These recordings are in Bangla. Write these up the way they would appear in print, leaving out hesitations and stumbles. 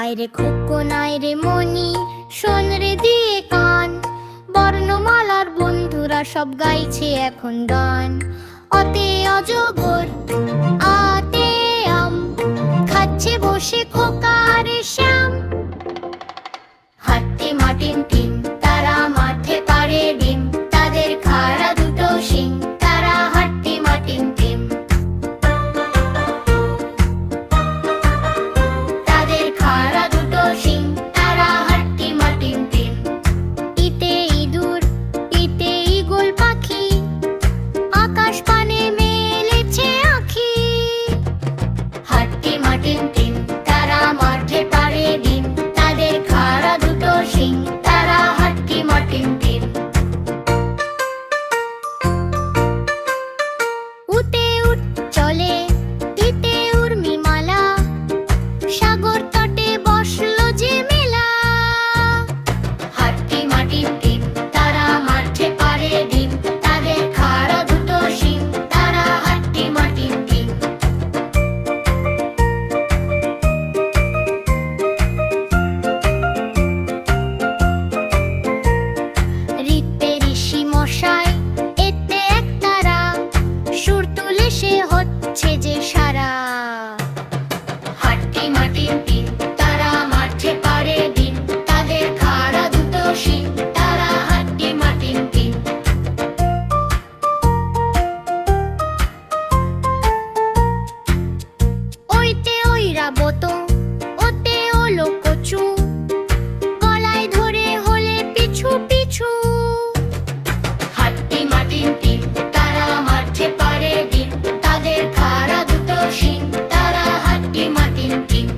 আয়রে খোকন আয়রে মনি, শোন রে দিয়ে কান, বর্ণমালার বন্ধুরা সব গাইছে এখন গান। অতে অজগর, আতে আম, খাচ্ছে বসে খোকা আর শ্যাম। হাট্টি মাটিম টিম, তারা মাঠে পাড়ে ডিম, তাদের খাড়া দুটো শিং, তারা হাট্টি মাটিম টিম। তাদের খাড়া দুটো শিং, তারা হাট্টি মাটিম টিম। ইতে ইঁদুর, ইতে ঈগল পাখি, আকাশ পানে মেলেছে আঁখি। হাট্টি মাটিম টিম, তারা মাঠে পাড়ে ডিম, তাদের খাড়া দুটো শিং, তারা হাট্টি মাটিম টিম। উতে উঠ চলে, ইতে উর্মিমালা, সাগর তটে বসলো যে মেলা। হাট্টি মাটিম টিম, তারা মাঠে পাড়ে ডিম, তাদের খাড়া দুটো শিং, তারা হাট্টি মাটিম টিম। ঋতে ঋষি মশাই, এতে এক তারা, সুর তুলে সে হচ্ছে যে সারা। হাট্টি মাটিম টিম, তারা মাঠে পাড়ে ডিম, তাদের খাড়া দুটো শিং, তারা হাট্টি মাটিম টিম। ওইতে ওইরা বতো, ওতে ওলো কচু, গলায় ধরে হলে পিছু পিছু। হাট্টি মাটিম টিম, তারা মাঠে পাড়ে ডিম, তাদের খাড়া দুটো শিং, তারা হাট্টি মাটিম টিম।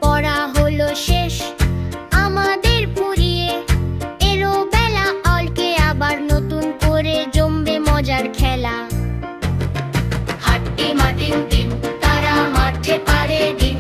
পড়া হলো শেষ আমাদের পুরিয়ে, এলো বেলা অলকে আবার নতুন করে জমবে মজার খেলা। হাট্টি মাটিম টিম, তারা মাঠে পাড়ে ডিম,